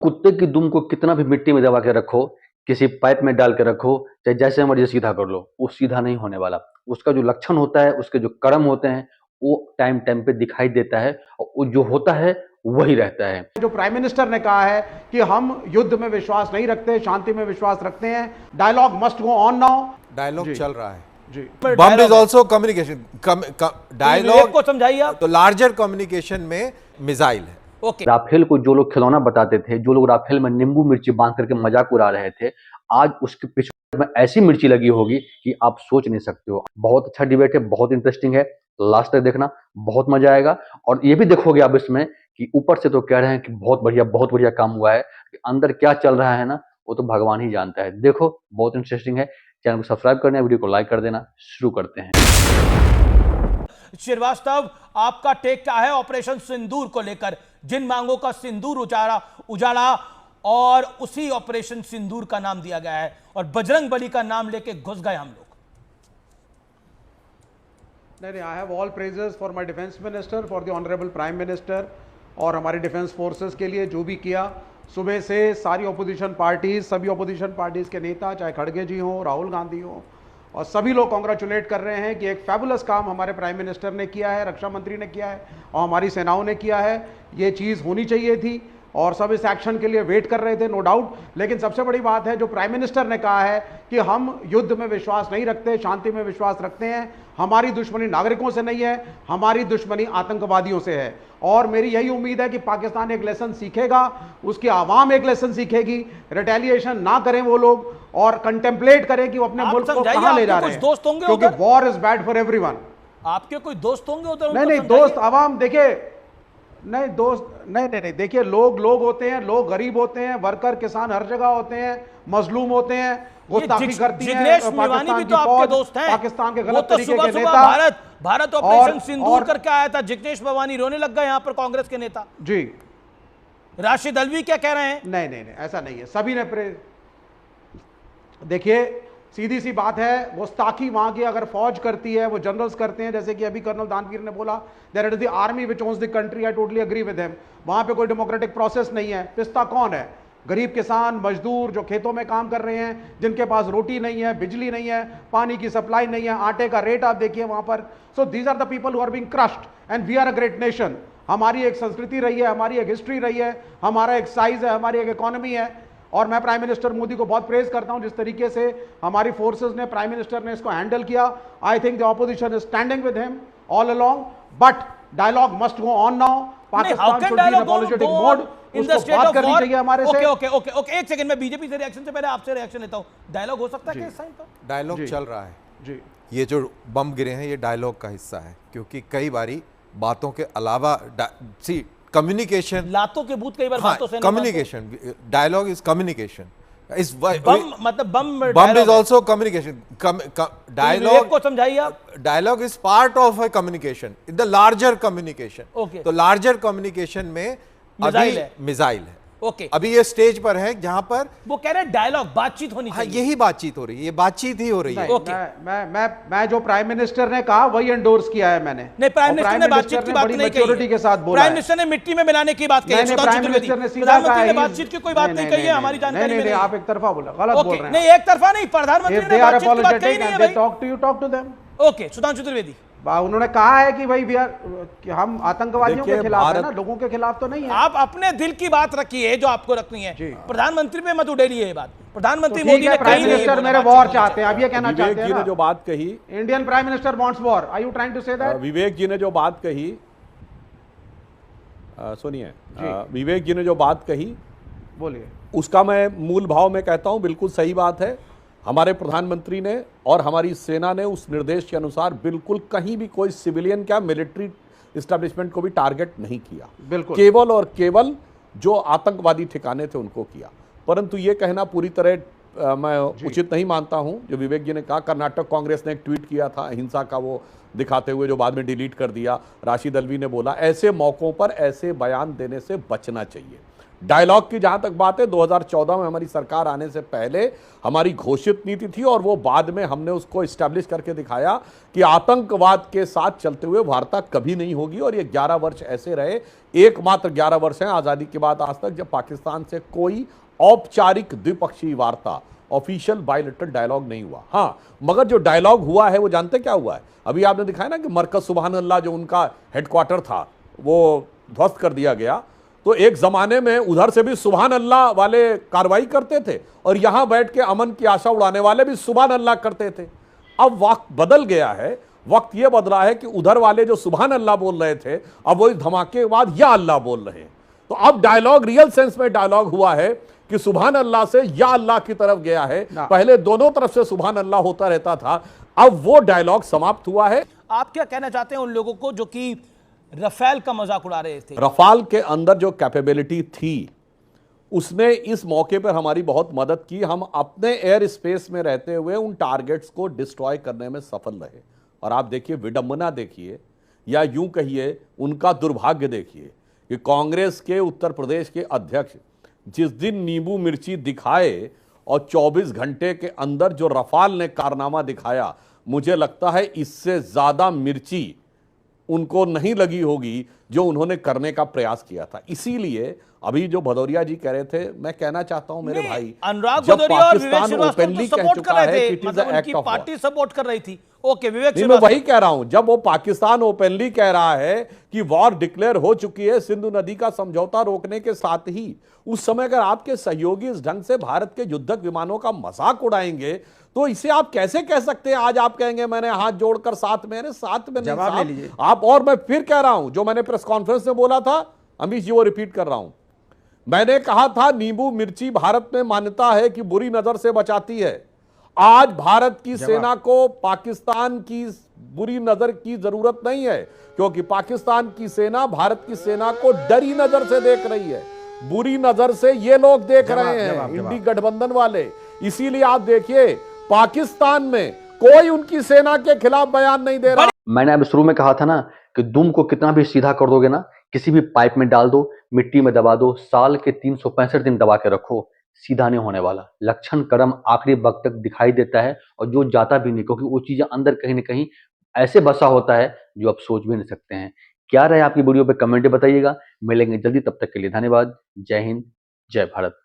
कुत्ते की दुम को कितना भी मिट्टी में दबा के रखो, किसी पाइप में डाल के रखो, चाहे जैसे मर्ज़ी सीधा कर लो, वो सीधा नहीं होने वाला। उसका जो लक्षण होता है, उसके जो कर्म होते हैं, वो टाइम-टाइम पे दिखाई देता है और वो जो होता है, वही रहता है। जो प्राइम मिनिस्टर ने कहा है कि हम युद्ध में विश्वास नहीं रखते, शांति में विश्वास रखते हैं। Dialogue must go on now. Dialogue चल रहा है जी। Bomb is also communication. Dialogue को समझाइए आप। तो लार्जर कम्युनिकेशन में मिसाइल है। ओके। राफेल को जो लोग खिलौना बताते थे, जो लोग राफेल में नींबू मिर्ची बांध करके मजाक उड़ा रहे थे, आज उसके पीछे में ऐसी मिर्ची लगी होगी कि आप सोच नहीं सकते हो। बहुत अच्छा डिबेट है, बहुत इंटरेस्टिंग है, लास्ट तक देखना, बहुत मजा आएगा। और ये भी देखोगे आप इसमें कि ऊपर से तो कह रहे हैं कि बहुत बढ़िया काम हुआ है, कि अंदर क्या चल रहा है ना, वो तो भगवान ही जानता है। देखो, बहुत इंटरेस्टिंग है। चैनल को सब्सक्राइब करना, वीडियो को लाइक कर देना। शुरू करते हैं। श्रीवास्तव, आपका टेक क्या है ऑपरेशन सिंदूर को लेकर? जिन मांगों का सिंदूर उजाड़ा और उसी ऑपरेशन सिंदूर का नाम दिया गया है और बजरंग बली का नाम लेके घुस गए हम लोग। नहीं, I have all praises for my defence minister, for the honourable prime minister और हमारी डिफेंस फोर्सेस के लिए जो भी किया। सुबह से सारी अपोजिशन पार्टीज, सभी अपोजिशन पार्टीज के नेता, चाहे खड़गे जी हों, राहुल गांधी हों, और सभी लोग कॉन्ग्रेचुलेट कर रहे हैं कि एक फैबुलस काम हमारे प्राइम मिनिस्टर ने किया है, रक्षा मंत्री ने किया है और हमारी सेनाओं ने किया है। ये चीज़ होनी चाहिए थी और सब इस एक्शन के लिए वेट कर रहे थे, नो डाउट। लेकिन सबसे बड़ी बात है, जो प्राइम मिनिस्टर ने कहा है कि हम युद्ध में विश्वास नहीं रखते, शांति में विश्वास रखते हैं। हमारी दुश्मनी नागरिकों से नहीं है, हमारी दुश्मनी आतंकवादियों से है। और मेरी यही उम्मीद है कि पाकिस्तान एक लेसन सीखेगा, उसकी आवाम एक लेसन सीखेगी, रिटेलिएशन ना करें वो लोग और कंटेम्पलेट करें कि वो अपने मुल्क को कहां ले जा रहे हैं, क्योंकि war is bad for everyone. आपके कोई दोस्त होंगे उधर? नहीं, दोस्त आवाम, देखिए, नहीं दोस्त, नहीं, देखिए, लोग होते हैं, लोग गरीब होते हैं, वर्कर किसान हर जगह होते हैं, मजलूम होते हैं, गुस्ताखी करती है पाकिस्तान की फौज, पाकिस्तान के गलत तरीके के नेता। भारत ऑपरेशन सिंदूर करके आया था, जिग्नेश मेवानी रोने लग गए यहां पर कांग्रेस के नेता जी। राशिद अल्वी क्या कह रहे हैं? नहीं, ऐसा नहीं है, सभी ने देखिए, सीधी सी बात है, गुस्ताखी वहां की अगर फौज करती है, वो जनरल्स करते हैं, जैसे कि अभी कर्नल दानवीर ने बोला, that is the army which owns the country. I totally agree with him. वहां पे कोई डेमोक्रेटिक प्रोसेस नहीं है। पिस्ता कौन है? गरीब किसान, मजदूर जो खेतों में काम कर रहे हैं, जिनके पास रोटी नहीं है, बिजली नहीं है, पानी की सप्लाई नहीं है, आटे का रेट आप देखिए वहां पर। So these are the people who are being crushed and we are a great nation. हमारी एक संस्कृति रही है, हमारी एक हिस्ट्री रही है, हमारा एक साइज है, हमारी एक इकोनॉमी है। और मैं प्राइम मिनिस्टर मोदी को बहुत प्रेज करता हूं जिस तरीके से हमारी फोर्सेस ने, प्राइम मिनिस्टर ने इसको हैंडल किया। I think the opposition is standing with him all along, but dialogue must go on now. Pakistan should be in apologetic mode. उसको बात करनी चाहिए हमारे से। ओके, एक सेकंड में बीजेपी से रिएक्शन से पहले आपसे रिएक्शन लेता हूं। डायलॉग हो सकता है इस टाइम पर? डायलॉग चल रहा है जी। ये जो बम गिरे हैं, ये डायलॉग का हिस्सा है, क्योंकि कई बारी बातों के अलावा कम्युनिकेशन, लातों के भूत कई बार बातों से कम्युनिकेशन, डायलॉग इज कम्युनिकेशन। इस बम मतलब bomb is also communication. Dialogue को समझाइए आप। Dialogue is part of a communication in the larger communication. तो लार्जर कम्युनिकेशन में मिसाइल है। ओके, अभी ये स्टेज पर है जहां पर वो कह रहे हैं डायलॉग, बातचीत होनी चाहिए। यही बातचीत हो रही है, ये बातचीत ही हो रही है। ओके, मैं जो प्राइम मिनिस्टर ने कहा वही एंडोर्स किया है मैंने। नहीं, प्राइम मिनिस्टर ने बातचीत की बात नहीं कही के साथ बोला। प्राइम मिनिस्टर ने मिट्टी में मिलाने की बात कही है। प्रधानमंत्री ने बातचीत की कोई बात नहीं कही है हमारी जानकारी में। नहीं, आप एक तरफा बोला, गलत बोल रहे हैं। नहीं, एक तरफा नहीं, प्रधानमंत्री ने बातचीत की बात कही नहीं है भाई। Talk to them. Okay, Sudhanshu Trivedi, उन्होंने कहा है कि भाई हम आतंकवादियों के खिलाफ है ना, लोगों के खिलाफ तो नहीं है। आप अपने दिल की बात रखिए जो आपको रखनी है, प्रधानमंत्री पे मत उड़ेलिए ये बात। प्रधानमंत्री मोदी ने प्राइम मिनिस्टर मेरे वॉर चाहते हैं, अब ये कहना चाहते हैं विवेक जी ने जो बात कही, Indian prime minister wants war. Are you trying to say that? Vivek ji ने जो बात कही, सुनिए, विवेक जी ने जो बात कही, बोलिए। उसका मैं मूल भाव में कहता हूं, बिल्कुल सही बात है। हमारे प्रधानमंत्री ने और हमारी सेना ने उस निर्देश के अनुसार बिल्कुल कहीं भी कोई सिविलियन क्या मिलिट्री इस्टेब्लिशमेंट को भी टारगेट नहीं किया। बिल्कुल, केवल और केवल जो आतंकवादी ठिकाने थे उनको किया। परंतु ये कहना पूरी तरह मैं उचित नहीं मानता हूं जो विवेक जी ने कहा। कर्नाटक कांग्रेस ने एक ट्वीट किया था अहिंसा का, वो दिखाते हुए, जो बाद में डिलीट कर दिया। राशिद अल्वी ने बोला ऐसे मौकों पर ऐसे बयान देने से बचना चाहिए। डायलॉग की जहां तक बात है, 2014 में हमारी सरकार आने से पहले हमारी घोषित नीति थी और वो बाद में हमने उसको इस्टेब्लिश करके दिखाया कि आतंकवाद के साथ चलते हुए वार्ता कभी नहीं होगी। और ये 11 वर्ष ऐसे रहे, एकमात्र 11 वर्ष हैं आज़ादी के बाद आज तक जब पाकिस्तान से कोई औपचारिक द्विपक्षीय वार्ता, ऑफिशियल बायलैटरल डायलॉग नहीं हुआ। हाँ, मगर जो डायलॉग हुआ है वो जानते क्या हुआ है? अभी आपने दिखाया ना कि मरकज सुबहान अल्लाह जो उनका हेडक्वार्टर था वो ध्वस्त कर दिया गया। तो एक जमाने में उधर से भी सुबहान अल्लाह वाले कार्रवाई करते थे और यहां बैठ के अमन की आशा उड़ाने वाले भी सुबहान अल्लाह करते थे। अब वक्त बदल गया है, वक्त यह बदला है कि उधर वाले जो सुबहान अल्लाह बोल रहे थे अब वो इस धमाके के बाद या अल्लाह बोल रहे हैं। तो अब डायलॉग रियल सेंस में डायलॉग हुआ है कि सुबहान अल्लाह से या अल्लाह की तरफ गया है। पहले दोनों तरफ से सुबहान अल्लाह होता रहता था, अब वो डायलॉग समाप्त हुआ है। आप क्या कहना चाहते हैं उन लोगों को जो कि रफेल का मजाक उड़ा रहे थे? रफाल के अंदर जो कैपेबिलिटी थी उसने इस मौके पर हमारी बहुत मदद की। हम अपने एयर स्पेस में रहते हुए उन टारगेट्स को डिस्ट्रॉय करने में सफल रहे। और आप देखिए, विडंबना देखिए, या यूं कहिए उनका दुर्भाग्य देखिए कि कांग्रेस के उत्तर प्रदेश के अध्यक्ष जिस दिन नींबू मिर्ची दिखाए और 24 घंटे के अंदर जो रफाल ने कारनामा दिखाया, मुझे लगता है इससे ज्यादा मिर्ची उनको नहीं लगी होगी जो उन्होंने करने का प्रयास किया था। इसीलिए अभी जो भदौरिया जी कह रहे थे, मैं कहना चाहता हूं मेरे भाई, अनुराग जब भदौरिया और विवेक पाकिस्तान श्रीवास्तव ओपनली तो कह सपोर्ट कर चुका रहे है थे, कि इट इज मतलब एन एक्ट उनकी ऑफ वॉर। पार्टी सपोर्ट कर रही थी। ओके, विवेक नहीं, मैं श्रीवास्तव। वही कह रहा हूं, जब वो पाकिस्तान ओपनली कह रहा है कि वॉर डिक्लेयर हो चुकी है सिंधु नदी का समझौता रोकने के साथ ही, उस समय अगर आपके सहयोगी इस ढंग से भारत के युद्धक विमानों का मजाक उड़ाएंगे तो इसे आप कैसे कह सकते हैं? आज आप कहेंगे मैंने हाथ जोड़कर साथ में, साथ में नहीं जवाब ले साहब। लीजिए आप, और मैं फिर कह रहा हूं जो मैंने प्रेस कॉन्फ्रेंस में बोला था, अमित जी वो रिपीट कर रहा हूं। मैंने कहा था नींबू मिर्ची भारत में मान्यता है कि बुरी नजर से बचाती है। आज भारत की सेना को पाकिस्तान की बुरी नजर की जरूरत नहीं है, क्योंकि पाकिस्तान की सेना भारत की सेना को डरी नजर से देख रही है। बुरी नजर से ये लोग देख रहे हैं, इंडी गठबंधन वाले। इसीलिए आप देखिए पाकिस्तान में कोई उनकी सेना के खिलाफ बयान नहीं दे रहा। मैंने अब शुरू में कहा था ना कि दुम को कितना भी सीधा कर दोगे ना, किसी भी पाइप में डाल दो, मिट्टी में दबा दो, साल के 365 दिन दबा के रखो, सीधा नहीं होने वाला। लक्षण कर्म आखिरी वक्त तक दिखाई देता है और जो जाता भी नहीं, क्योंकि वो चीजें अंदर कहीं ना कहीं ऐसे बसा होता है जो आप सोच भी नहीं सकते हैं। क्या रहे आपकी वीडियो पे कमेंट बताइएगा। मिलेंगे जल्दी, तब तक के लिए धन्यवाद। जय हिंद, जय भारत।